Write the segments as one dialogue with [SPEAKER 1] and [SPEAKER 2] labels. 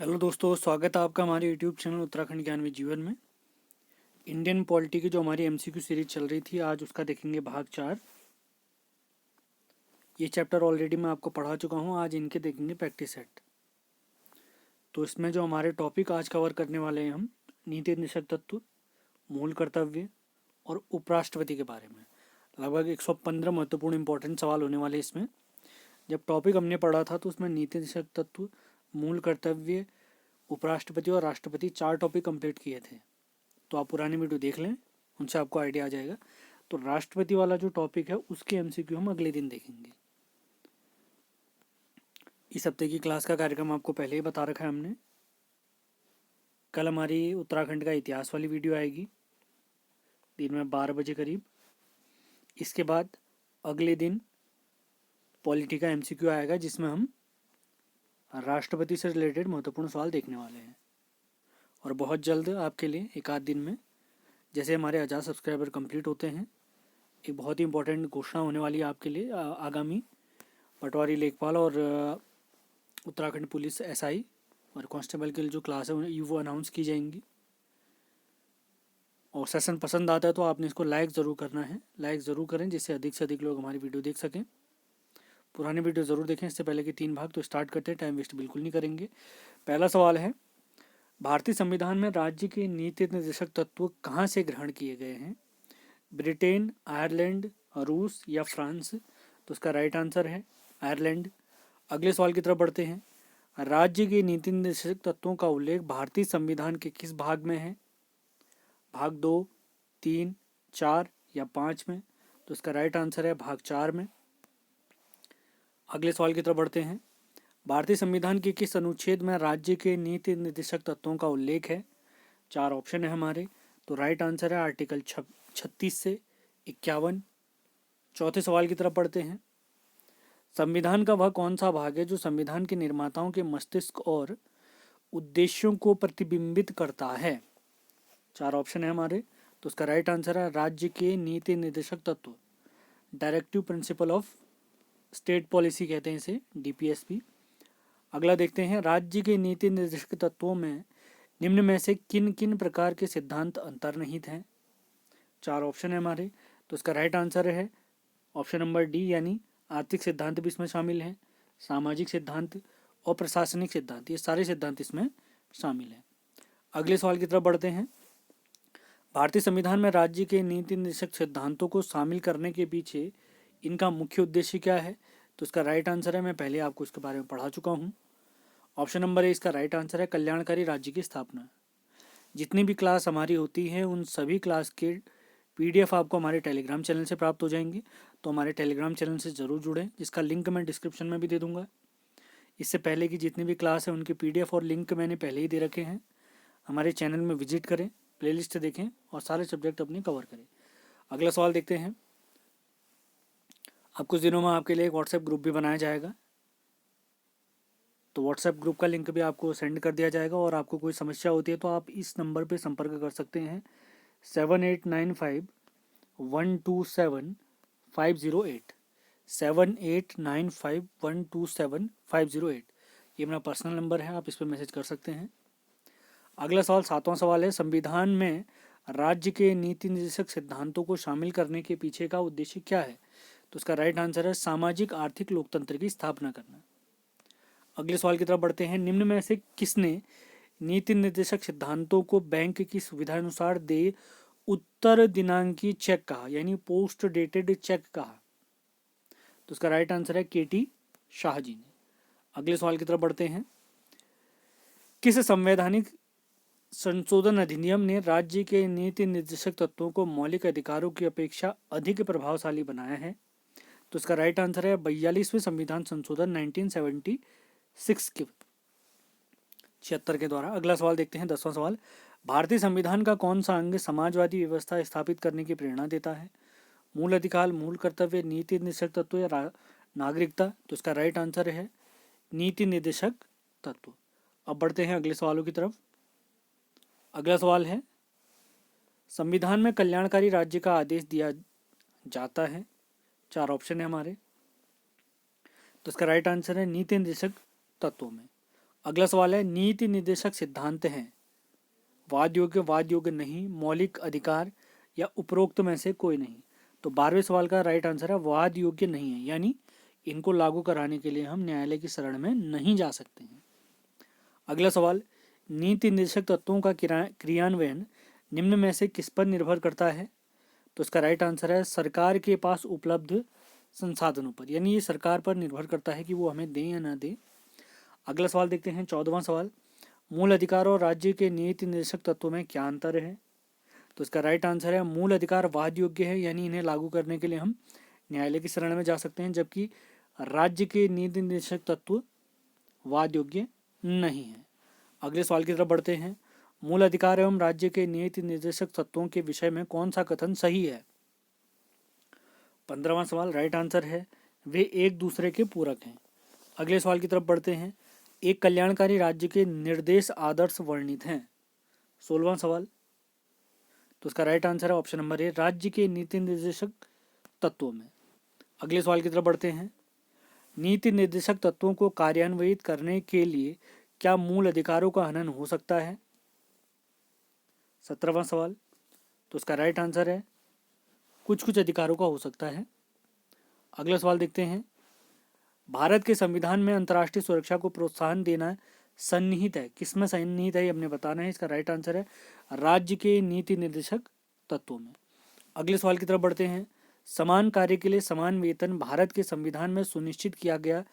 [SPEAKER 1] Hello दोस्तों, स्वागत है आपका हमारे यूट्यूब चैनल उत्तराखंड ज्ञान में जीवन में। इंडियन पॉलिटी की जो हमारी एमसीक्यू सीरीज चल रही थी, आज उसका देखेंगे भाग 4। ये चैप्टर ऑलरेडी मैं आपको पढ़ा चुका हूँ, आज इनके देखेंगे प्रैक्टिस सेट। तो इसमें जो हमारे टॉपिक आज कवर करने वाले हैं हम, नीति निषेध तत्व, मूल कर्तव्य और उपराष्ट्रपति के बारे में। लगभग 115 महत्वपूर्ण इंपॉर्टेंट सवाल होने वाले इसमें। जब टॉपिक हमने पढ़ा था तो उसमें नीति निषेध तत्व, मूल कर्तव्य, उपराष्ट्रपति और राष्ट्रपति 4 टॉपिक कंप्लीट किए थे। तो आप पुरानी वीडियो देख लें, उनसे आपको आइडिया आ जाएगा। तो राष्ट्रपति वाला जो टॉपिक है उसके एमसीक्यू हम अगले दिन देखेंगे। इस हफ्ते की क्लास का कार्यक्रम आपको पहले ही बता रखा है हमने। कल हमारी उत्तराखंड का इतिहास वाली वीडियो आएगी दिन में 12 बजे करीब। इसके बाद अगले दिन पॉलिटी का एमसीक्यू आएगा, जिसमें हम राष्ट्रपति से रिलेटेड महत्वपूर्ण सवाल देखने वाले हैं। और बहुत जल्द आपके लिए एक आध दिन में, जैसे हमारे 1000 सब्सक्राइबर कंप्लीट होते हैं, एक बहुत ही इंपॉर्टेंट घोषणा होने वाली है आपके लिए। आगामी पटवारी लेखपाल और उत्तराखंड पुलिस एसआई और कांस्टेबल के लिए जो क्लास है वो अनाउंस की जाएंगी। और सेशन पसंद आता है तो आपने इसको लाइक ज़रूर करना है, लाइक ज़रूर करें जिससे अधिक से अधिक लोग हमारी वीडियो देख सकें। पुरानी वीडियो ज़रूर देखें इससे पहले के 3 भाग। तो स्टार्ट करते हैं, टाइम वेस्ट बिल्कुल नहीं करेंगे। पहला सवाल है, भारतीय संविधान में राज्य के नीति निर्देशक तत्व कहाँ से ग्रहण किए गए हैं? ब्रिटेन, आयरलैंड, रूस या फ्रांस? तो इसका राइट आंसर है आयरलैंड। अगले सवाल की तरफ बढ़ते हैं। राज्य के नीति निर्देशक तत्वों का उल्लेख भारतीय संविधान के किस भाग में है? भाग 2, 3, 4 या 5 में? तो इसका राइट आंसर है भाग 4 में। अगले सवाल की तरफ बढ़ते हैं। भारतीय संविधान के किस अनुच्छेद में राज्य के नीति निर्देशक तत्वों का उल्लेख है? 4 ऑप्शन है हमारे। तो राइट आंसर है आर्टिकल 36 से 51। चौथे सवाल की तरफ बढ़ते हैं। संविधान का वह कौन सा भाग है जो संविधान के निर्माताओं के मस्तिष्क और उद्देश्यों को प्रतिबिंबित करता है? 4 ऑप्शन है हमारे। तो उसका राइट आंसर है राज्य के नीति निर्देशक तत्व, directive principle of state policy कहते हैं इसे, डीपीएसपी। अगला देखते हैं, राज्य के नीति निर्देशक तत्वों में निम्न में से किन किन प्रकार के सिद्धांत अंतर्निहित हैं? 4 ऑप्शन है हमारे। तो इसका राइट आंसर है ऑप्शन नंबर डी, यानी आर्थिक सिद्धांत भी इसमें शामिल है, सामाजिक सिद्धांत और प्रशासनिक सिद्धांत, ये सारे सिद्धांत इसमें शामिल हैं। अगले सवाल की तरफ बढ़ते हैं। भारतीय संविधान में राज्य के नीति निर्देशक सिद्धांतों को शामिल करने के पीछे इनका मुख्य उद्देश्य क्या है? तो इसका राइट आंसर है, मैं पहले आपको इसके बारे में पढ़ा चुका हूँ। ऑप्शन नंबर ए इसका राइट आंसर है, कल्याणकारी राज्य की स्थापना। जितनी भी क्लास हमारी होती है उन सभी क्लास के पीडीएफ आपको हमारे टेलीग्राम चैनल से प्राप्त हो जाएंगे। तो हमारे टेलीग्राम चैनल से ज़रूर जुड़ें, जिसका लिंक मैं डिस्क्रिप्शन में भी दे दूंगा। इससे पहले की जितनी भी क्लास है उनके पीडीएफ और लिंक मैंने पहले ही दे रखे हैं। हमारे चैनल में विजिट करें, प्लेलिस्ट देखें और सारे सब्जेक्ट अपने कवर करें। अगला सवाल देखते हैं। अब कुछ दिनों में आपके लिए एक व्हाट्सएप ग्रुप भी बनाया जाएगा, तो व्हाट्सएप ग्रुप का लिंक भी आपको सेंड कर दिया जाएगा। और आपको कोई समस्या होती है तो आप इस नंबर पर संपर्क कर सकते हैं, 7895127508, 7895127508। ये मेरा पर्सनल नंबर है, आप इस पर मैसेज कर सकते हैं। अगला सवाल, 7वां सवाल है, संविधान में राज्य के नीति निर्देशक सिद्धांतों को शामिल करने के पीछे का उद्देश्य क्या है? तो इसका राइट आंसर है सामाजिक आर्थिक लोकतंत्र की स्थापना करना। अगले सवाल की तरफ बढ़ते हैं। निम्न में से किसने नीति निर्देशक सिद्धांतों को बैंक की सुविधानुसार दे उत्तर दिनांकी चेक कहा, यानी पोस्ट डेटेड चेक कहा? तो इसका राइट आंसर है केटी शाह जी ने। अगले सवाल की तरफ बढ़ते हैं। किस संवैधानिक संशोधन अधिनियम ने राज्य के नीति निर्देशक तत्वों को मौलिक अधिकारों की अपेक्षा अधिक प्रभावशाली बनाया है? तो इसका राइट आंसर है 42वें संविधान संशोधन 1976 के 76 के द्वारा। अगला सवाल देखते हैं, 10वां सवाल, भारतीय संविधान का कौन सा अंग समाजवादी व्यवस्था स्थापित करने की प्रेरणा देता है? मूल अधिकार, मूल कर्तव्य, नीति निर्देशक तत्व या नागरिकता? तो इसका राइट आंसर है नीति निर्देशक तत्व। अब बढ़ते हैं अगले सवालों की तरफ। अगला सवाल है, संविधान में कल्याणकारी राज्य का आदेश दिया जाता है? 4 ऑप्शन है हमारे। तो इसका राइट आंसर है नीति निर्देशक तत्वों में। अगला सवाल है, नीति निर्देशक सिद्धांत हैं वाद योग्य नहीं, मौलिक अधिकार या उपरोक्त में से कोई नहीं। तो 12वें सवाल का राइट आंसर है वाद योग्य नहीं है, यानी इनको लागू कराने के लिए हम न्यायालय की शरण में नहीं जा सकते हैं। अगला सवाल, नीति निर्देशक तत्वों का क्रियान्वयन निम्न में से किस पर निर्भर करता है? तो इसका राइट आंसर है सरकार के पास उपलब्ध संसाधनों पर, यानी ये सरकार पर निर्भर करता है कि वो हमें दें या ना दें। अगला सवाल देखते हैं, 14वां सवाल, मूल अधिकार और राज्य के नीति निर्देशक तत्वों में क्या अंतर है? तो इसका राइट आंसर है मूल अधिकार वाद योग्य है, यानी इन्हें लागू करने के लिए हम न्यायालय की शरण में जा सकते हैं, जबकि राज्य के नीति निर्देशक तत्व वाद योग्य नहीं है। अगले सवाल की तरफ बढ़ते हैं, मूल अधिकार एवं राज्य के नीति निर्देशक तत्वों के विषय में कौन सा कथन सही है? 15वां सवाल राइट आंसर है वे एक दूसरे के पूरक हैं। अगले सवाल की तरफ बढ़ते हैं, एक कल्याणकारी राज्य के निर्देश आदर्श वर्णित हैं। 16वां सवाल, तो इसका राइट आंसर है ऑप्शन नंबर ए, राज्य के नीति निर्देशक तत्वों में। अगले सवाल की तरफ बढ़ते हैं, नीति निर्देशक तत्वों को कार्यान्वित करने के लिए क्या मूल अधिकारों का हनन हो सकता है? 17वां सवाल, तो इसका राइट आंसर है कुछ अधिकारों का हो सकता है। अगला सवाल देखते हैं, भारत के संविधान में अंतर्राष्ट्रीय सुरक्षा को प्रोत्साहन देना सन्निहित है, किसमें सन्निहित है ये हमने बताना है। इसका राइट आंसर है राज्य के नीति निर्देशक तत्वों में। अगले सवाल की तरफ बढ़ते हैं, समान कार्य के लिए समान वेतन भारत के संविधान में सुनिश्चित किया गया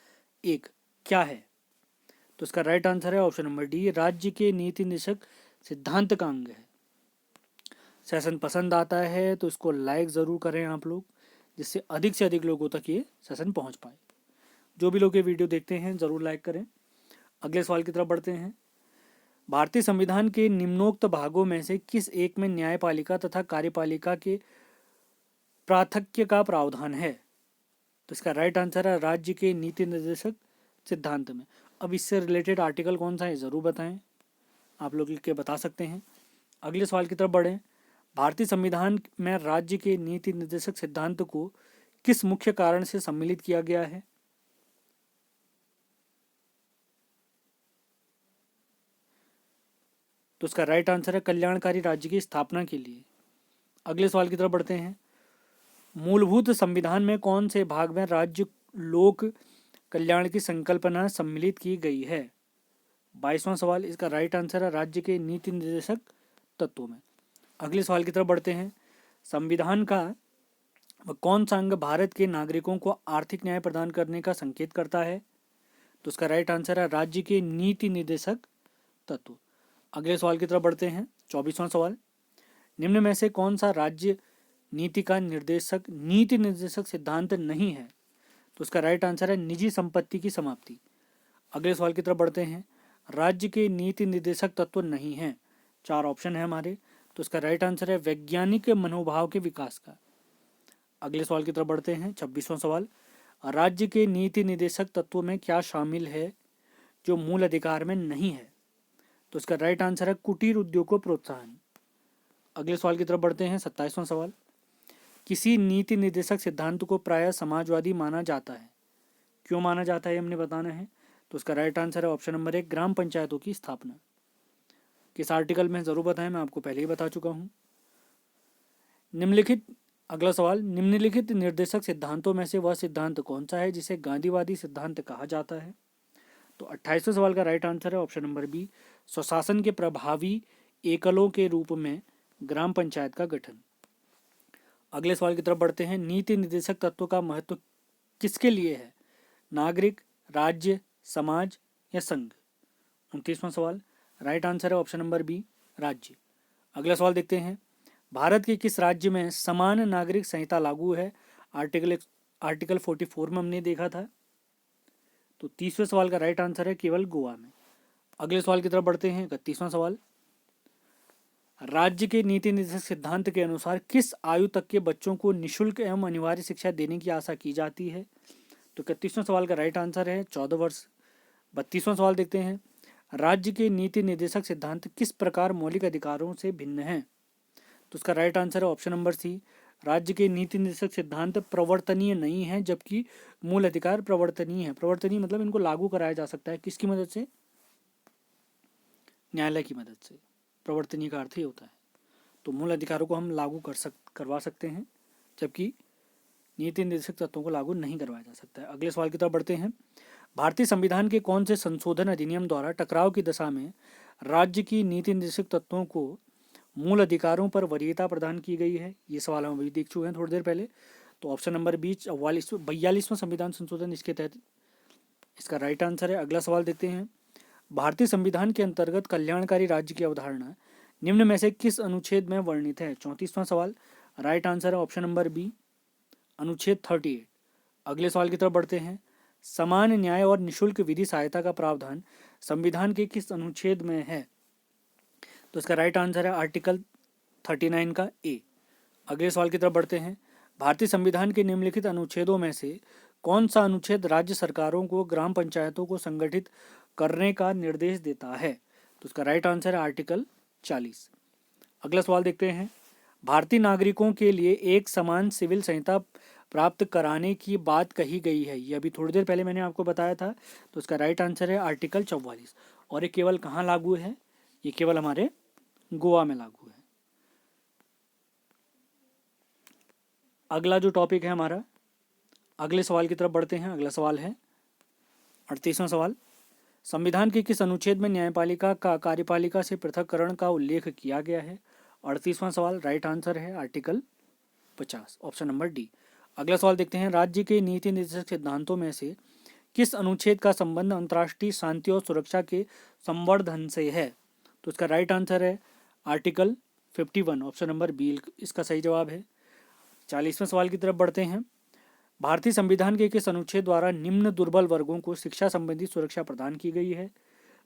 [SPEAKER 1] एक क्या है? तो इसका राइट आंसर है ऑप्शन नंबर डी, राज्य के नीति निर्देशक सिद्धांत का अंग है। सेशन पसंद आता है तो इसको लाइक ज़रूर करें आप लोग, जिससे अधिक से अधिक लोगों तक ये सेशन पहुंच पाए। जो भी लोग ये वीडियो देखते हैं ज़रूर लाइक करें। अगले सवाल की तरफ बढ़ते हैं, भारतीय संविधान के निम्नोक्त भागों में से किस एक में न्यायपालिका तथा कार्यपालिका के प्राथक्य का प्रावधान है? तो इसका राइट आंसर है राज्य के नीति निर्देशक सिद्धांत में। अब इससे रिलेटेड आर्टिकल कौन सा है ज़रूर बताएं, आप लोग लिख के बता सकते हैं। अगले सवाल की तरफ बढ़ें, भारतीय संविधान में राज्य के नीति निर्देशक सिद्धांत को किस मुख्य कारण से सम्मिलित किया गया है? तो इसका राइट आंसर है कल्याणकारी राज्य की स्थापना के लिए। अगले सवाल की तरफ बढ़ते हैं, मूलभूत संविधान में कौन से भाग में राज्य लोक कल्याण की संकल्पना सम्मिलित की गई है? 22वां सवाल, इसका राइट आंसर है राज्य के नीति निर्देशक तत्वों में। अगले सवाल की तरफ बढ़ते हैं, संविधान का कौन सा अंग भारत के नागरिकों को आर्थिक न्याय प्रदान करने का संकेत करता है? तो इसका राइट आंसर है राज्य के नीति निर्देशक तत्व। अगले सवाल की तरफ बढ़ते हैं, 24वां सवाल, निम्न में से कौन सा राज्य नीति निर्देशक सिद्धांत नहीं है? तो इसका राइट आंसर है निजी संपत्ति की समाप्ति। अगले सवाल की तरफ बढ़ते हैं, राज्य के नीति निर्देशक तत्व नहीं है, 4 ऑप्शन है हमारे, तो इसका राइट आंसर है वैज्ञानिक मनोभाव के विकास का। अगले सवाल की तरफ बढ़ते हैं, 26वां सवाल, राज्य के नीति निर्देशक तत्वों में क्या शामिल है जो मूल अधिकार में नहीं है? तो इसका राइट आंसर है कुटीर उद्योग को प्रोत्साहन। अगले सवाल की तरफ बढ़ते हैं, 27वां सवाल, किसी नीति निर्देशक सिद्धांत को प्रायः समाजवादी माना जाता है, क्यों माना जाता है हमने बताना है। तो इसका राइट आंसर है ऑप्शन नंबर 1, ग्राम पंचायतों की स्थापना। किस आर्टिकल में ज़रूर बताएं, मैं आपको पहले ही बता चुका हूँ। निम्नलिखित अगला सवाल, निम्नलिखित निर्देशक सिद्धांतों में से वह सिद्धांत कौन सा है जिसे गांधीवादी सिद्धांत कहा जाता है? तो 28वें सवाल का राइट आंसर है ऑप्शन नंबर बी, स्वशासन के प्रभावी एकलों के रूप में ग्राम पंचायत का गठन। अगले सवाल की तरफ बढ़ते हैं, नीति निर्देशक तत्व का महत्व किसके लिए है? नागरिक, राज्य, समाज या संघ? 29वां सवाल, राइट आंसर है ऑप्शन नंबर बी, राज्य। अगला सवाल देखते हैं, भारत के किस राज्य में समान नागरिक संहिता लागू है? आर्टिकल 44 में हमने देखा था। तो 30वें सवाल का राइट आंसर है केवल गोवा में। अगले सवाल की तरफ बढ़ते हैं, 31वां सवाल, राज्य के नीति निर्देशक सिद्धांत के अनुसार किस आयु तक के बच्चों को निःशुल्क एवं अनिवार्य शिक्षा देने की आशा की जाती है? तो 31वें सवाल का राइट आंसर है 14 वर्ष। 32वां सवाल देखते हैं, राज्य के नीति निर्देशक सिद्धांत किस प्रकार मौलिक अधिकारों से भिन्न है? तो उसका राइट आंसर है ऑप्शन नंबर सी, राज्य के नीति निर्देशक सिद्धांत प्रवर्तनीय नहीं है, जबकि मूल अधिकार प्रवर्तनीय है। प्रवर्तनीय मतलब इनको लागू कराया जा सकता है, किसकी मदद से? न्यायालय की मदद से। प्रवर्तनीय का अर्थ ही होता है। तो मूल अधिकारों को हम लागू करवा सकते हैं, जबकि नीति निर्देशक तत्वों को लागू नहीं करवाया जा सकता है। अगले सवाल की तरफ बढ़ते हैं। भारतीय संविधान के कौन से संशोधन अधिनियम द्वारा टकराव की दशा में राज्य की नीति निर्देशक तत्वों को मूल अधिकारों पर वरीयता प्रदान की गई है? ये सवाल हम अभी देख चुके हैं थोड़ी देर पहले। तो ऑप्शन नंबर 42वां संविधान संशोधन इसके तहत इसका राइट आंसर है। अगला सवाल देखते हैं। भारतीय संविधान के अंतर्गत कल्याणकारी राज्य की अवधारणा निम्न में से किस अनुच्छेद में वर्णित है? 34वां सवाल, राइट आंसर है ऑप्शन नंबर बी, अनुच्छेद 38। अगले सवाल की तरफ बढ़ते हैं। समान न्याय और निःशुल्क विधि सहायता का प्रावधान संविधान के किस अनुच्छेद में है? तो इसका राइट आंसर है आर्टिकल 39 का ए। अगले सवाल की तरफ बढ़ते हैं। भारतीय संविधान के निम्नलिखित अनुच्छेदों में से कौन सा अनुच्छेद राज्य सरकारों को ग्राम पंचायतों को संगठित करने का निर्देश देता है? तो इसका राइट आंसर है आर्टिकल 40। अगला सवाल देखते हैं। भारतीय नागरिकों के लिए एक समान सिविल संहिता प्राप्त कराने की बात कही गई है, ये अभी थोड़ी देर पहले मैंने आपको बताया था। तो इसका राइट आंसर है आर्टिकल 44। और ये केवल कहाँ लागू है? ये केवल हमारे गोवा में लागू है। अगला जो टॉपिक है हमारा, अगले सवाल की तरफ बढ़ते हैं। अगला सवाल है 38वां सवाल। संविधान के किस अनुच्छेद में न्यायपालिका का कार्यपालिका से पृथककरण का उल्लेख किया गया है? 38वां सवाल, राइट आंसर है आर्टिकल 50, ऑप्शन नंबर डी। अगला सवाल देखते हैं। राज्य के नीति निर्देशक सिद्धांतों में से किस अनुच्छेद का संबंध अंतर्राष्ट्रीय शांति और सुरक्षा के संवर्धन से है? तो इसका राइट आंसर है आर्टिकल 51, ऑप्शन नंबर बी इसका सही जवाब है। 40वें सवाल की तरफ बढ़ते हैं। भारतीय संविधान के किस अनुच्छेद द्वारा निम्न दुर्बल वर्गों को शिक्षा संबंधी सुरक्षा प्रदान की गई है?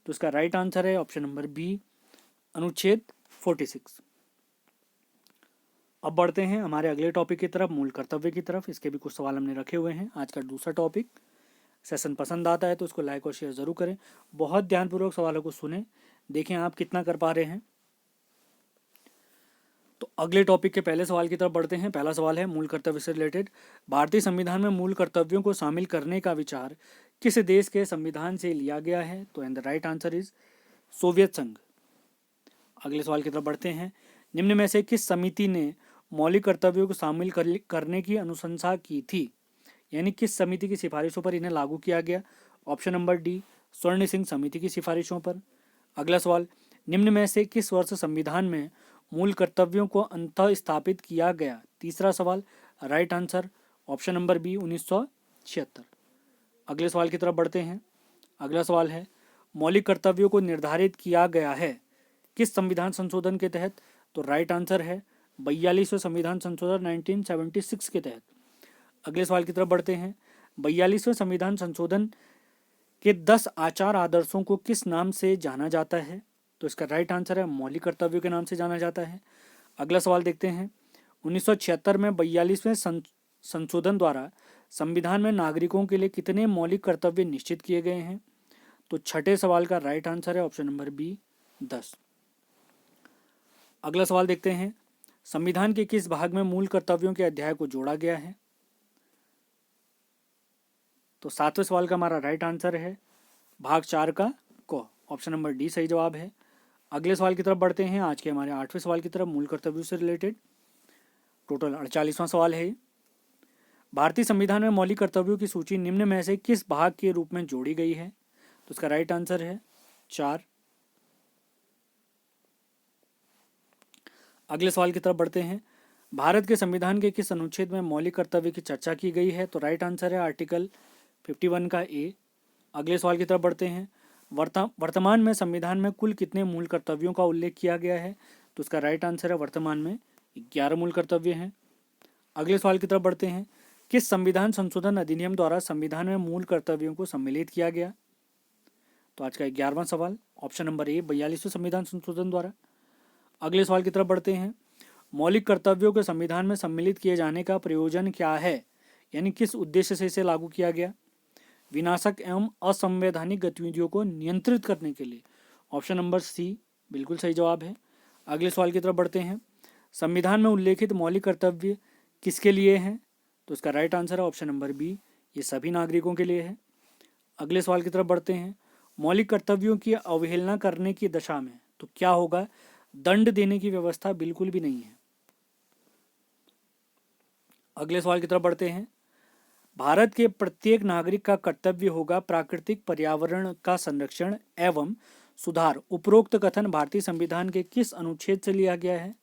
[SPEAKER 1] तो इसका राइट आंसर है ऑप्शन नंबर बी, अनुच्छेद 46। अब बढ़ते हैं हमारे अगले टॉपिक की तरफ, मूल कर्तव्य की तरफ। इसके भी कुछ सवाल हमने रखे हुए हैं। आज का दूसरा टॉपिक। सेशन पसंद आता है तो उसको लाइक और शेयर जरूर करें। बहुत ध्यानपूर्वक सवालों को सुने, देखें आप कितना कर पा रहे हैं। तो अगले टॉपिक के पहले सवाल की तरफ बढ़ते हैं। पहला सवाल है मूल कर्तव्य से रिलेटेड। भारतीय संविधान में मूल कर्तव्यों को शामिल करने का विचार किस देश के संविधान से लिया गया है? तो and the right answer is Soviet संघ। अगले सवाल की तरफ बढ़ते हैं। निम्न में से किस समिति ने मौलिक कर्तव्यों को शामिल करने की अनुशंसा की थी? यानी किस समिति की सिफारिशों पर इन्हें लागू किया गया? ऑप्शन नंबर डी, स्वर्ण सिंह समिति की सिफारिशों पर। अगला सवाल, निम्न में से किस वर्ष संविधान में मूल कर्तव्यों को अंतः स्थापित किया गया? तीसरा सवाल, right answer option number B, 1976। अगले सवाल की तरफ बढ़ते हैं। अगला सवाल है मौलिक कर्तव्यों को निर्धारित किया गया है किस संविधान संशोधन के तहत? तो राइट आंसर है 42वें संविधान संशोधन 1976 के तहत। अगले सवाल की तरफ बढ़ते हैं। 42वें संविधान संशोधन के 10 आचार आदर्शों को किस नाम से जाना जाता है? तो इसका राइट आंसर है मौलिक कर्तव्यों के नाम से जाना जाता है। अगला सवाल देखते हैं। 1976 में 42वें संशोधन द्वारा संविधान में नागरिकों के लिए कितने मौलिक कर्तव्य निश्चित किए गए हैं? तो छठे सवाल का राइट आंसर है ऑप्शन नंबर बी, 10। अगला सवाल देखते हैं। संविधान के किस भाग में मूल कर्तव्यों के अध्याय को जोड़ा गया है? तो 7वें सवाल का हमारा राइट आंसर है भाग 4 का को, ऑप्शन नंबर डी सही जवाब है। अगले सवाल की तरफ बढ़ते हैं। आज के हमारे 8वें सवाल की तरफ, मूल कर्तव्यों से रिलेटेड। टोटल 48वां सवाल है। भारतीय संविधान में मौलिक कर्तव्यों की सूची निम्न में से किस भाग के रूप में जोड़ी गई है? तो इसका राइट आंसर है 4। अगले सवाल की तरफ बढ़ते हैं। भारत के संविधान के किस अनुच्छेद में मौलिक कर्तव्य की चर्चा की गई है? तो राइट आंसर है आर्टिकल 51 का ए। अगले सवाल की तरफ बढ़ते हैं। वर्तमान में संविधान में कुल कितने मूल कर्तव्यों का उल्लेख किया गया है? तो उसका राइट आंसर है वर्तमान में 11 मूल कर्तव्य हैं। अगले सवाल की तरफ बढ़ते हैं। किस संविधान संशोधन अधिनियम द्वारा संविधान में मूल कर्तव्यों को सम्मिलित किया गया? तो आज का 11वां सवाल, ऑप्शन नंबर ए, 42वें संविधान संशोधन द्वारा। अगले सवाल की तरफ बढ़ते हैं। मौलिक कर्तव्यों को संविधान में सम्मिलित किए जाने का प्रयोजन क्या है? यानी किस उद्देश्य से इसे लागू किया गया? विनाशक एवं असंवैधानिक गतिविधियों को नियंत्रित करने के लिए, ऑप्शन नंबर सी बिल्कुल सही जवाब है। अगले सवाल की तरफ बढ़ते हैं। संविधान में उल्लेखित मौलिक कर्तव्य किसके लिए हैं? तो इसका राइट आंसर है ऑप्शन नंबर बी, ये सभी नागरिकों के लिए है। अगले सवाल की तरफ बढ़ते हैं। मौलिक कर्तव्यों की अवहेलना करने की दशा में तो क्या होगा, दंड देने की व्यवस्था बिल्कुल भी नहीं है। अगले सवाल की तरफ बढ़ते हैं। भारत के प्रत्येक नागरिक का कर्तव्य होगा प्राकृतिक पर्यावरण का संरक्षण एवं सुधार। उपरोक्त कथन भारतीय संविधान के किस अनुच्छेद से लिया गया है?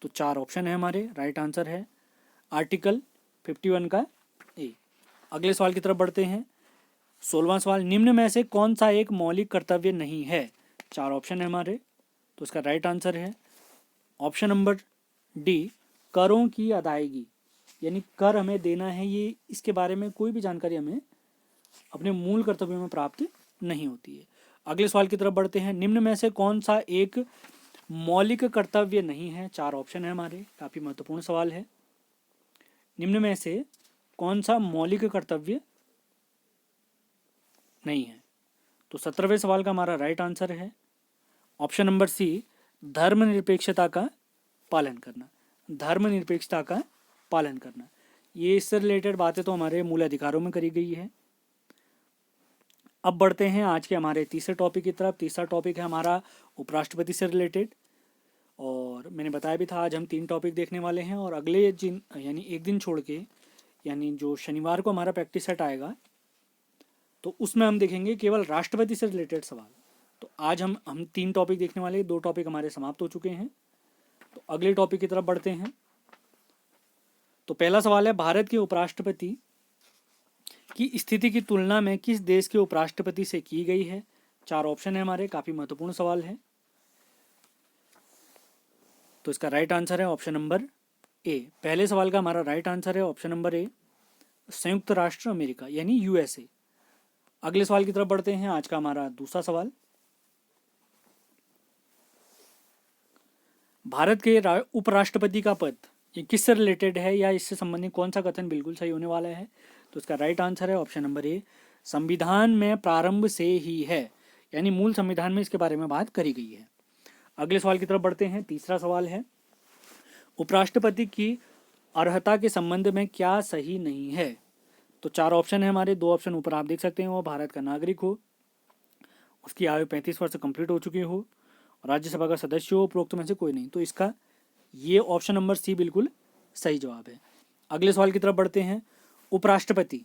[SPEAKER 1] तो 4 ऑप्शन है हमारे, राइट आंसर है आर्टिकल 51 का ए। अगले सवाल की तरफ बढ़ते हैं। 16वां सवाल, निम्न में से कौन सा एक मौलिक कर्तव्य नहीं है? 4 ऑप्शन है हमारे, तो इसका राइट आंसर है ऑप्शन नंबर डी, करों की अदायगी। यानी कर हमें देना है, ये इसके बारे में कोई भी जानकारी हमें अपने मूल कर्तव्यों में प्राप्त नहीं होती है। अगले सवाल की तरफ बढ़ते हैं। निम्न में से कौन सा एक मौलिक कर्तव्य नहीं है? 4 ऑप्शन है हमारे, काफी महत्वपूर्ण सवाल है। निम्न में से कौन सा मौलिक कर्तव्य नहीं है? तो 17वें सवाल का हमारा राइट आंसर है ऑप्शन नंबर सी, धर्मनिरपेक्षता का पालन करना। धर्मनिरपेक्षता का पालन करना, ये इससे रिलेटेड बातें तो हमारे मूल अधिकारों में करी गई है। अब बढ़ते हैं आज के हमारे तीसरे टॉपिक की तरफ। तीसरा टॉपिक है हमारा उपराष्ट्रपति से रिलेटेड, और मैंने बताया भी था आज हम 3 टॉपिक देखने वाले हैं, और अगले यानी एक दिन छोड़ के, यानी जो शनिवार को हमारा प्रैक्टिस सेट आएगा तो उसमें हम देखेंगे केवल राष्ट्रपति से रिलेटेड सवाल। तो आज हम 3 टॉपिक देखने वाले, 2 टॉपिक हमारे समाप्त हो चुके हैं। तो अगले टॉपिक की तरफ बढ़ते हैं। तो पहला सवाल है, भारत के उपराष्ट्रपति की स्थिति की तुलना में किस देश के उपराष्ट्रपति से की गई है? 4 ऑप्शन है हमारे, काफी महत्वपूर्ण सवाल है। तो इसका राइट आंसर है ऑप्शन नंबर ए। पहले सवाल का हमारा राइट आंसर है ऑप्शन नंबर ए, संयुक्त राष्ट्र अमेरिका यानी यूएसए। अगले सवाल की तरफ बढ़ते हैं। आज का हमारा दूसरा सवाल, भारत के उपराष्ट्रपति का पद ये किससे रिलेटेड है या इससे संबंधित कौन सा कथन बिल्कुल सही होने वाला है? तो इसका राइट आंसर है ऑप्शन नंबर ए, संविधान में प्रारंभ से ही है, यानी मूल संविधान में इसके बारे में बात करी गई है। अगले सवाल की तरफ बढ़ते हैं। तीसरा सवाल है, उपराष्ट्रपति की अर्हता के संबंध में क्या सही नहीं है? तो 4 ऑप्शन है हमारे, 2 ऑप्शन ऊपर आप देख सकते हैं। वो भारत का नागरिक हो, उसकी आयु 35 वर्ष कंप्लीट हो चुकी हो, राज्यसभा का सदस्य हो, उपरोक्त में से कोई नहीं। तो इसका ये ऑप्शन नंबर सी बिल्कुल सही जवाब है। अगले सवाल की तरफ बढ़ते हैं। उपराष्ट्रपति,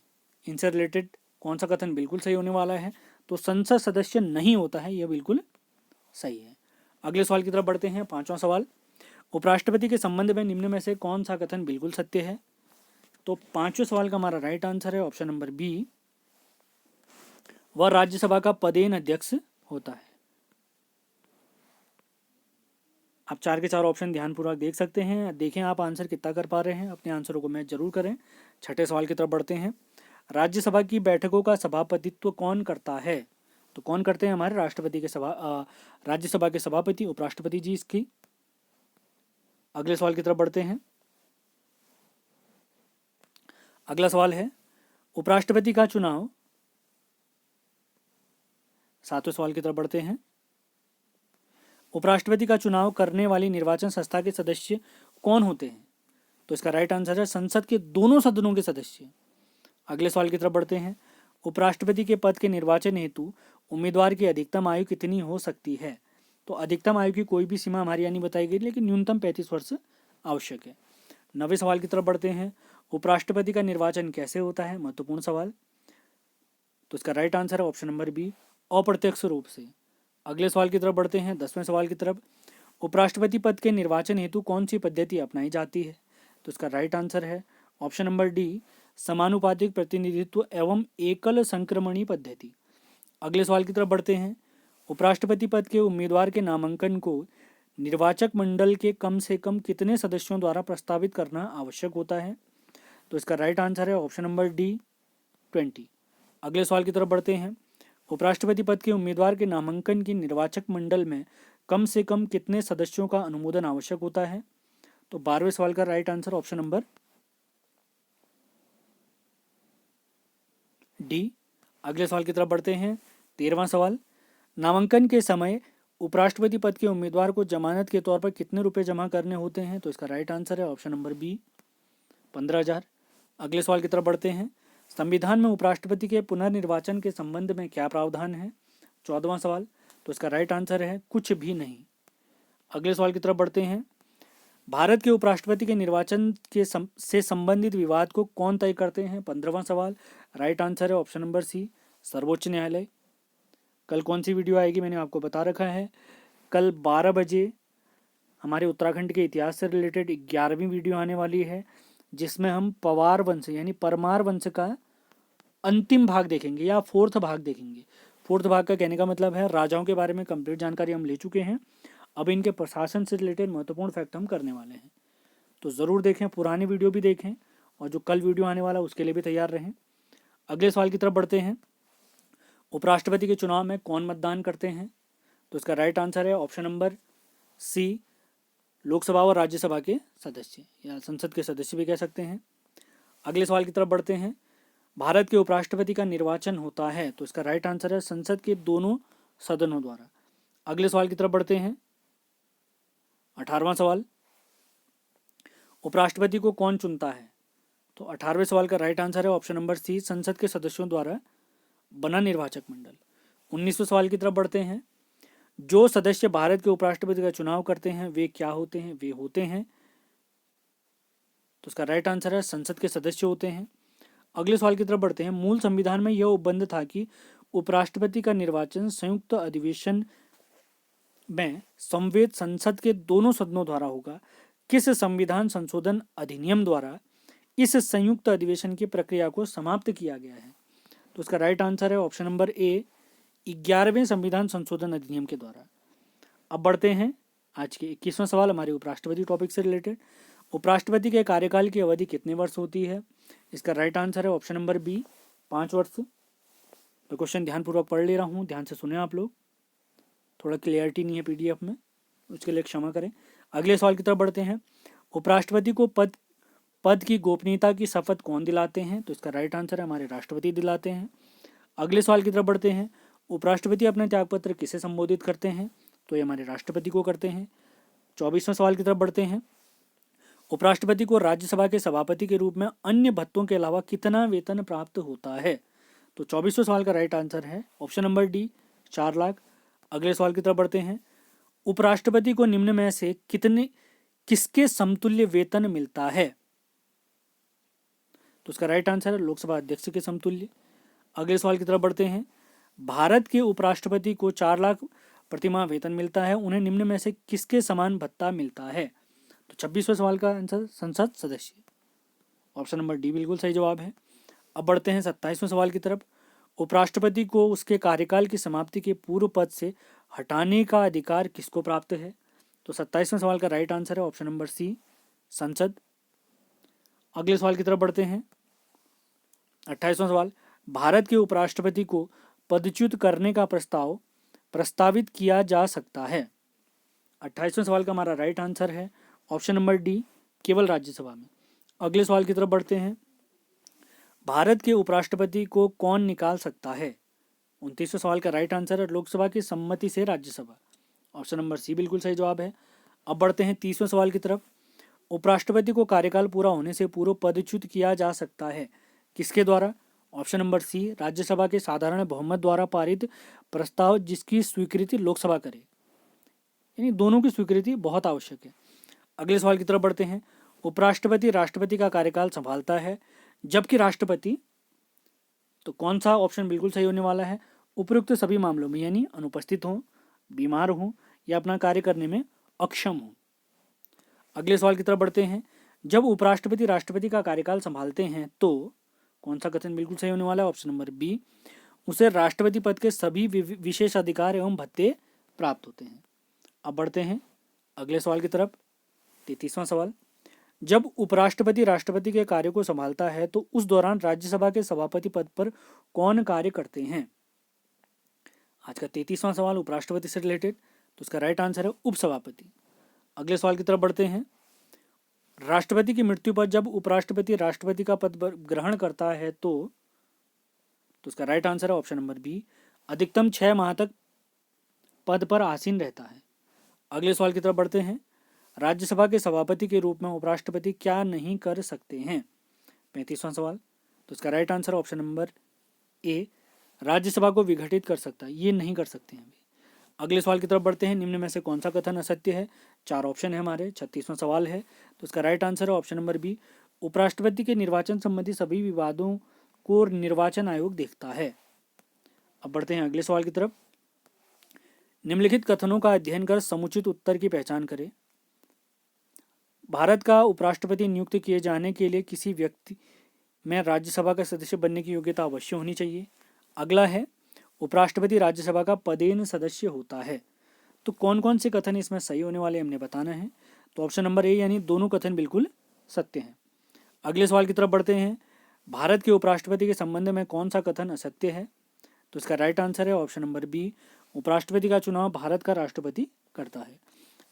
[SPEAKER 1] इनसे रिलेटेड कौन सा कथन बिल्कुल सही होने वाला है? तो संसद सदस्य नहीं होता है, यह बिल्कुल सही है। अगले सवाल की तरफ बढ़ते हैं। 5वां सवाल, उपराष्ट्रपति के संबंध में निम्न में से कौन सा कथन बिल्कुल सत्य है? तो 5वें सवाल का हमारा राइट आंसर है ऑप्शन नंबर बी, वह राज्यसभा का पदेन अध्यक्ष होता है। आप 4 के 4 ऑप्शन ध्यानपूर्वक देख सकते हैं। देखें आप आंसर कितना कर पा रहे हैं, अपने आंसरों को मैच जरूर करें। 6ठे सवाल की तरफ बढ़ते हैं। राज्यसभा की बैठकों का सभापतित्व कौन करता है? तो कौन करते हैं? हमारे राष्ट्रपति के राज्यसभा के सभापति, उपराष्ट्रपति जी इसकी। अगले सवाल की तरफ बढ़ते हैं। अगला सवाल है, उपराष्ट्रपति का चुनाव, 7वें सवाल की तरफ बढ़ते हैं। उपराष्ट्रपति का चुनाव करने वाली निर्वाचन संस्था के सदस्य कौन होते हैं? तो इसका राइट आंसर है संसद के दोनों सदनों के सदस्य। अगले सवाल की तरफ बढ़ते हैं। उपराष्ट्रपति के पद के निर्वाचन हेतु उम्मीदवार की अधिकतम आयु कितनी हो सकती है? तो अधिकतम आयु की कोई भी सीमा हमारी यहाँ नहीं बताई गई, लेकिन न्यूनतम 35 वर्ष आवश्यक है। 9वें सवाल की तरफ बढ़ते हैं। उपराष्ट्रपति का निर्वाचन कैसे होता है? महत्वपूर्ण सवाल। तो इसका राइट आंसर है ऑप्शन नंबर बी, अप्रत्यक्ष रूप से। अगले सवाल की तरफ बढ़ते हैं। 10वें सवाल की तरफ, उपराष्ट्रपति पद के निर्वाचन हेतु कौन सी पद्धति अपनाई जाती है? तो इसका राइट आंसर है ऑप्शन नंबर डी, समानुपातिक प्रतिनिधित्व एवं एकल संक्रमणी पद्धति। अगले सवाल की तरफ बढ़ते हैं। उपराष्ट्रपति पद के उम्मीदवार के नामांकन को निर्वाचक मंडल के कम से कम कितने सदस्यों द्वारा प्रस्तावित करना आवश्यक होता है? तो इसका राइट आंसर है ऑप्शन नंबर डी, 20। अगले सवाल की तरफ बढ़ते हैं। उपराष्ट्रपति पद के उम्मीदवार के नामांकन की निर्वाचक मंडल में कम से कम कितने सदस्यों का अनुमोदन आवश्यक होता है? तो 12वें सवाल का right answer option number D. अगले सवाल की तरफ बढ़ते हैं। 13वां सवाल, नामांकन के समय उपराष्ट्रपति पद के उम्मीदवार को जमानत के तौर पर कितने रुपए जमा करने होते हैं? तो इसका राइट आंसर है ऑप्शन नंबर बी, 15,000। अगले सवाल की तरफ बढ़ते हैं। संविधान में उपराष्ट्रपति के पुनर्निर्वाचन के संबंध में क्या प्रावधान है? 14वां सवाल, तो इसका राइट आंसर है कुछ भी नहीं। अगले सवाल की तरफ बढ़ते हैं। भारत के उपराष्ट्रपति के निर्वाचन से संबंधित विवाद को कौन तय करते हैं? 15वां सवाल, राइट आंसर है ऑप्शन नंबर सी, सर्वोच्च न्यायालय। कल कौन सी वीडियो आएगी मैंने आपको बता रखा है। कल 12 बजे हमारे उत्तराखंड के इतिहास से रिलेटेड 11वीं वीडियो आने वाली है, जिसमें हम पवार वंश यानी परमार वंश का अंतिम भाग देखेंगे या फोर्थ भाग देखेंगे। फोर्थ भाग का कहने का मतलब है राजाओं के बारे में कंप्लीट जानकारी हम ले चुके हैं, अब इनके प्रशासन से रिलेटेड महत्वपूर्ण फैक्ट हम करने वाले हैं। तो ज़रूर देखें, पुरानी वीडियो भी देखें, और जो कल वीडियो आने वाला उसके लिए भी तैयार रहें। अगले सवाल की तरफ बढ़ते हैं। उपराष्ट्रपति के चुनाव में कौन मतदान करते हैं? तो इसका राइट आंसर है ऑप्शन नंबर सी, लोकसभा और राज्यसभा के सदस्य या संसद के सदस्य भी कह सकते हैं। अगले सवाल की तरफ बढ़ते हैं। भारत के उपराष्ट्रपति का निर्वाचन होता है, तो इसका राइट आंसर है संसद के दोनों सदनों द्वारा। अगले सवाल की तरफ बढ़ते हैं। 18वां सवाल, उपराष्ट्रपति को कौन चुनता है? तो 18वें सवाल का राइट आंसर है ऑप्शन नंबर सी, संसद के सदस्यों द्वारा बना निर्वाचक मंडल। 19वें सवाल की तरफ बढ़ते हैं। जो सदस्य भारत के उपराष्ट्रपति का चुनाव करते हैं वे क्या होते हैं? वे होते हैं, तो इसका राइट आंसर है संसद के सदस्य होते हैं। अगले सवाल की तरफ बढ़ते हैं। मूल संविधान में यह उपबंध था कि उपराष्ट्रपति का निर्वाचन संयुक्त अधिवेशन में संवेद संसद के दोनों सदनों द्वारा होगा। किस संविधान संशोधन अधिनियम द्वारा इस संयुक्त अधिवेशन की प्रक्रिया को समाप्त किया गया है? तो इसका राइट आंसर है ऑप्शन नंबर ए, 11वें संविधान संशोधन अधिनियम के द्वारा। अब बढ़ते हैं आज के 21वां सवाल, हमारे उपराष्ट्रपति टॉपिक से रिलेटेड। उपराष्ट्रपति के कार्यकाल की अवधि कितने वर्ष होती है? इसका राइट आंसर है ऑप्शन नंबर बी, 5 वर्ष। मैं क्वेश्चन ध्यानपूर्वक पढ़ ले रहा हूँ, ध्यान से सुने आप लोग, थोड़ा क्लियरिटी नहीं है पीडीएफ में, उसके लिए क्षमा करें। अगले सवाल की तरफ बढ़ते हैं। उपराष्ट्रपति को पद की गोपनीयता की शपथ कौन दिलाते हैं? तो इसका राइट आंसर है हमारे राष्ट्रपति दिलाते हैं। अगले सवाल की तरफ बढ़ते हैं। उपराष्ट्रपति अपना त्यागपत्र किसे संबोधित करते हैं? तो ये हमारे राष्ट्रपति को करते हैं। 24वें सवाल की तरफ बढ़ते हैं। उपराष्ट्रपति को राज्यसभा के सभापति के रूप में अन्य भत्तों के अलावा कितना वेतन प्राप्त होता है? तो 24वें सवाल का राइट आंसर है ऑप्शन नंबर डी, 4 लाख। अगले सवाल की तरफ बढ़ते हैं। उपराष्ट्रपति को निम्न में से किसके समतुल्य वेतन मिलता है? तो उसका राइट आंसर है लोकसभा अध्यक्ष के समतुल्य। अगले सवाल की तरफ बढ़ते हैं। भारत के उपराष्ट्रपति को 4 लाख प्रतिमाह वेतन मिलता है, उन्हें निम्न में से किसके समान भत्ता मिलता है? तो 26वें सवाल का आंसर संसद सदस्य, ऑप्शन नंबर डी बिल्कुल सही जवाब है। अब बढ़ते हैं 27वें सवाल की तरफ। उपराष्ट्रपति को उसके कार्यकाल की समाप्ति के पूर्व पद से हटाने का अधिकार किसको प्राप्त है? तो 27वें सवाल का राइट आंसर है ऑप्शन नंबर सी, संसद। अगले सवाल की तरफ बढ़ते हैं। 28वां सवाल, भारत के उपराष्ट्रपति को पदच्युत करने का प्रस्तावित किया जा सकता है? 28वें सवाल का हमारा राइट आंसर है ऑप्शन नंबर डी, केवल राज्यसभा में। अगले सवाल की तरफ बढ़ते हैं। भारत के उपराष्ट्रपति को कौन निकाल सकता है? 29वें सवाल का राइट आंसर है लोकसभा की सम्मति से राज्यसभा, ऑप्शन नंबर सी बिल्कुल सही जवाब है। अब बढ़ते हैं 30वें सवाल की तरफ। उपराष्ट्रपति को कार्यकाल पूरा होने से पूर्व पदच्युत किया जा सकता है, किसके द्वारा? ऑप्शन नंबर सी, राज्यसभा के साधारण बहुमत द्वारा पारित प्रस्ताव जिसकी स्वीकृति लोकसभा करे, यानी दोनों की स्वीकृति बहुत आवश्यक है। अगले सवाल की तरफ बढ़ते हैं। उपराष्ट्रपति राष्ट्रपति का कार्यकाल संभालता है, जबकि राष्ट्रपति, तो कौन सा ऑप्शन बिल्कुल सही होने वाला है? उपयुक्त सभी मामलों में, यानी अनुपस्थित हो, बीमार हो या अपना कार्य करने में अक्षम हो। अगले सवाल की तरफ बढ़ते हैं। जब उपराष्ट्रपति राष्ट्रपति का कार्यकाल संभालते हैं तो कौन सा कथन बिल्कुल सही होने वाला है? ऑप्शन नंबर बी, उसे राष्ट्रपति पद के सभी विशेष अधिकार एवं भत्ते प्राप्त होते हैं। अब बढ़ते हैं अगले सवाल की तरफ। 33वां सवाल, जब उपराष्ट्रपति राष्ट्रपति के कार्य को संभालता है तो उस दौरान राज्यसभा के सभापति पद पर कौन कार्य करते हैं? आज का 33वां सवाल उपराष्ट्रपति से रिलेटेड, तो उसका राइट आंसर है उपसभापति। अगले सवाल की तरफ बढ़ते हैं। राष्ट्रपति की मृत्यु पर जब उपराष्ट्रपति राष्ट्रपति का पद ग्रहण करता है तो उसका राइट आंसर है ऑप्शन नंबर बी, अधिकतम 6 माह तक पद पर आसीन रहता है। अगले सवाल की तरफ बढ़ते हैं। राज्यसभा के सभापति के रूप में उपराष्ट्रपति क्या नहीं कर सकते हैं? 35वां सवाल, तो इसका right answer option number A, Rajya Sabha को विघटित कर सकता है, ये नहीं कर सकते हैं अभी। अगले सवाल की तरफ बढ़ते हैं। निम्न में से कौन सा कथन असत्य है? 4 ऑप्शन है हमारे। 36वां सवाल है, तो इसका राइट आंसर है ऑप्शन नंबर बी, उपराष्ट्रपति के निर्वाचन संबंधी सभी विवादों को निर्वाचन आयोग देखता है। अब बढ़ते हैं अगले सवाल की तरफ। निम्नलिखित कथनों का अध्ययन कर समुचित उत्तर की पहचान करें। भारत का उपराष्ट्रपति नियुक्त किए जाने के लिए किसी व्यक्ति में राज्यसभा का सदस्य बनने की योग्यता अवश्य होनी चाहिए। अगला है, उपराष्ट्रपति राज्यसभा का पदेन सदस्य होता है। तो कौन कौन से कथन इसमें सही होने वाले हमने बताना है। तो ऑप्शन नंबर ए यानी दोनों कथन बिल्कुल सत्य हैं। अगले सवाल की तरफ बढ़ते हैं। भारत के उपराष्ट्रपति के संबंध में कौन सा कथन असत्य है? तो इसका राइट आंसर है ऑप्शन नंबर बी, उपराष्ट्रपति का चुनाव भारत का राष्ट्रपति करता है।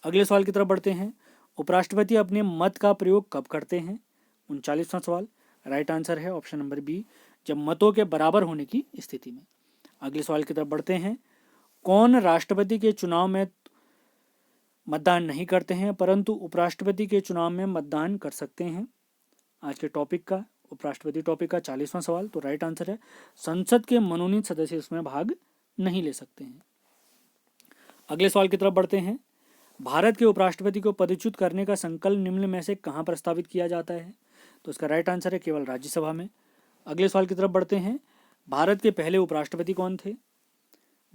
[SPEAKER 1] अगले सवाल की तरफ बढ़ते हैं। उपराष्ट्रपति अपने मत का प्रयोग कब करते हैं? 39वां सवाल, राइट आंसर है ऑप्शन नंबर बी, जब मतों के बराबर होने की स्थिति में। अगले सवाल की तरफ बढ़ते हैं। कौन राष्ट्रपति के चुनाव में मतदान नहीं करते हैं परंतु उपराष्ट्रपति के चुनाव में मतदान कर सकते हैं? आज के टॉपिक का, उपराष्ट्रपति टॉपिक का 40वां सवाल, तो राइट आंसर है संसद के मनोनीत सदस्य इसमें भाग नहीं ले सकते हैं। अगले सवाल की तरफ बढ़ते हैं। भारत के उपराष्ट्रपति को पदच्युत करने का संकल्प निम्न में से कहाँ प्रस्तावित किया जाता है? तो इसका राइट आंसर है केवल राज्यसभा में। अगले सवाल की तरफ बढ़ते हैं। भारत के पहले उपराष्ट्रपति कौन थे?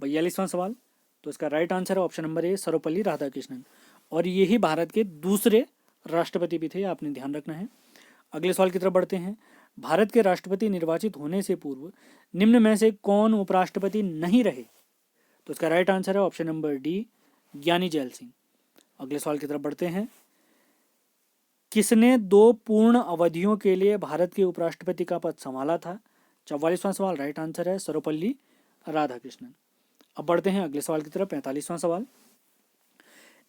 [SPEAKER 1] 42वां सवाल, तो इसका राइट आंसर है option number A, Sarvepalli Radhakrishnan. और यही भारत के दूसरे राष्ट्रपति भी थे, आपने ध्यान रखना है। अगले सवाल की तरफ बढ़ते हैं। भारत के राष्ट्रपति निर्वाचित होने से पूर्व निम्न में से कौन उपराष्ट्रपति नहीं रहे? तो इसका राइट आंसर है ऑप्शन नंबर डी, ज्ञानी जैल सिंह। अगले सवाल की तरफ बढ़ते हैं। किसने 2 पूर्ण अवधियों के लिए भारत के उपराष्ट्रपति का पद संभाला था? 44वां सवाल, राइट आंसर है सर्वपल्ली राधाकृष्णन। अब बढ़ते हैं अगले सवाल की तरफ। 45वां सवाल,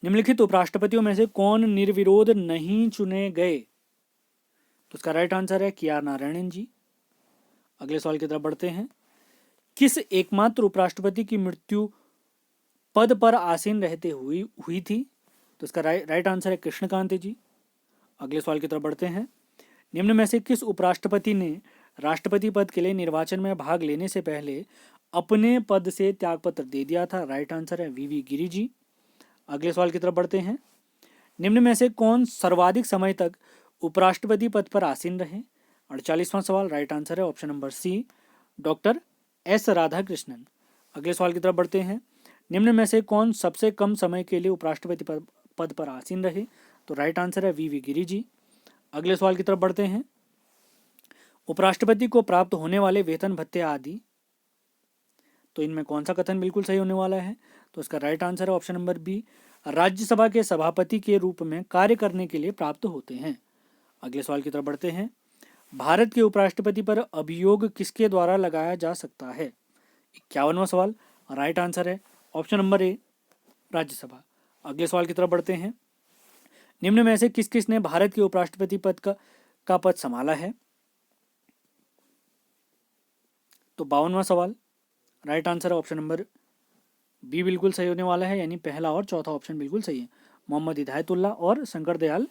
[SPEAKER 1] निम्नलिखित उपराष्ट्रपतियों में से कौन निर्विरोध नहीं चुने गए? तो इसका राइट आंसर है KR नारायणन जी। अगले सवाल की तरफ बढ़ते हैं। किस एकमात्र उपराष्ट्रपति की मृत्यु पद पर आसीन रहते हुई थी? तो इसका राइट आंसर है कृष्णकांत जी। अगले सवाल की तरफ बढ़ते हैं। निम्न में से किस उपराष्ट्रपति ने राष्ट्रपति पद के लिए निर्वाचन में भाग लेने से पहले अपने पद से त्यागपत्र दे दिया था? राइट आंसर है VV गिरी जी। अगले सवाल की तरफ बढ़ते हैं। निम्न में से कौन सर्वाधिक समय तक उपराष्ट्रपति पद पर आसीन रहे? 48वां सवाल, राइट आंसर है option number C, doctor S Radhakrishnan. अगले सवाल की तरफ बढ़ते हैं। निम्न में से कौन सबसे कम समय के लिए उपराष्ट्रपति पद पर आसीन रहे? तो राइट आंसर है VV गिरी जी। अगले सवाल की तरफ बढ़ते हैं। उपराष्ट्रपति को प्राप्त होने वाले वेतन भत्ते आदि, तो इनमें कौन सा कथन बिल्कुल सही होने वाला है? तो इसका राइट आंसर है ऑप्शन नंबर बी, राज्यसभा के सभापति के रूप में कार्य करने के लिए प्राप्त होते हैं। अगले सवाल की तरफ बढ़ते हैं। भारत के उपराष्ट्रपति पर अभियोग किसके द्वारा लगाया जा सकता है? 51वां सवाल, राइट आंसर है ऑप्शन नंबर ए, राज्यसभा। अगले सवाल की तरफ बढ़ते हैं। निम्न में से किस किस ने भारत के उपराष्ट्रपति पद का पद संभाला है? तो 52वां सवाल, राइट आंसर है ऑप्शन नंबर बी बिल्कुल सही होने वाला है, यानी पहला और चौथा ऑप्शन बिल्कुल सही है, मोहम्मद हिदायतुल्लाह और शंकर दयाल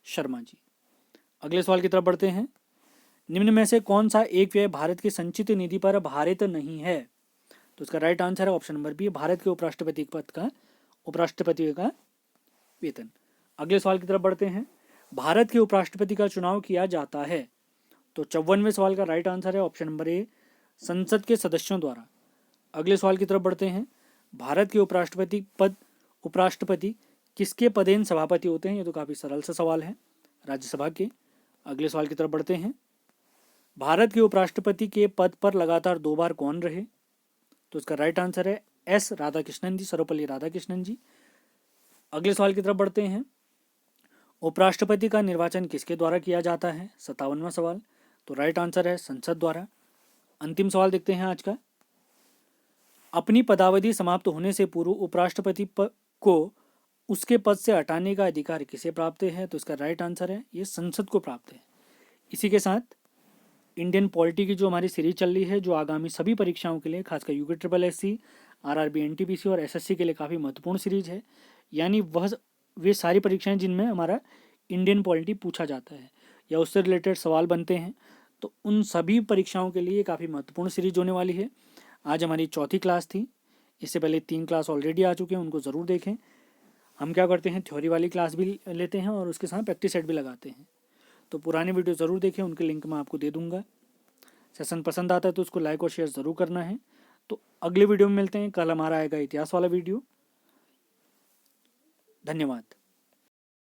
[SPEAKER 1] शर्मा जी। अगले सवाल की तरफ बढ़ते हैं। निम्न में से कौन सा एक व्यय भारत की संचित निधि पर भारित नहीं है? तो इसका राइट आंसर है ऑप्शन नंबर बी, भारत के उपराष्ट्रपति पद का उपराष्ट्रपति का वेतन। अगले सवाल की तरफ बढ़ते हैं। भारत के उपराष्ट्रपति का चुनाव किया जाता है? तो 54वें सवाल का राइट आंसर है ऑप्शन नंबर ए, संसद के सदस्यों द्वारा। अगले सवाल की तरफ बढ़ते हैं। भारत के उपराष्ट्रपति किसके पदेन सभापति होते हैं? ये तो काफ़ी सरल सा सवाल है, राज्यसभा के। अगले सवाल की तरफ बढ़ते हैं। भारत के उपराष्ट्रपति के पद पर लगातार 2 बार कौन रहे? तो इसका राइट आंसर है S राधाकृष्णन जी, सर्वपल्ली राधाकृष्णन जी। अगले सवाल की तरफ बढ़ते हैं। उपराष्ट्रपति का निर्वाचन किसके द्वारा किया जाता है? 57वां सवाल, तो राइट आंसर है संसद द्वारा। अंतिम सवाल देखते हैं आज का। अपनी पदावधि समाप्त होने से पूर्व उपराष्ट्रपति को उसके पद से हटाने का अधिकार किसे प्राप्त है? तो इसका राइट आंसर है ये संसद को प्राप्त है। इसी के साथ इंडियन पॉलिटी की जो हमारी सीरीज चल रही है, जो आगामी सभी परीक्षाओं के लिए, खासकर UPSC, RRB, NTPC और SSC के लिए काफ़ी महत्वपूर्ण सीरीज है। यानी वे सारी परीक्षाएं जिनमें हमारा इंडियन पॉलिटी पूछा जाता है या उससे रिलेटेड सवाल बनते हैं, तो उन सभी परीक्षाओं के लिए काफ़ी महत्वपूर्ण सीरीज होने वाली है। आज हमारी चौथी क्लास थी। इससे पहले 3 क्लास ऑलरेडी आ चुके हैं, उनको ज़रूर देखें। हम क्या करते हैं, थ्योरी वाली क्लास भी लेते हैं और उसके साथ प्रैक्टिस सेट भी लगाते हैं। तो पुराने वीडियो ज़रूर देखें, उनके लिंक मैं आपको दे दूँगा। सेशन पसंद आता है तो उसको लाइक और शेयर ज़रूर करना है। तो अगले वीडियो में मिलते हैं। कल हमारा आएगा इतिहास वाला वीडियो। धन्यवाद।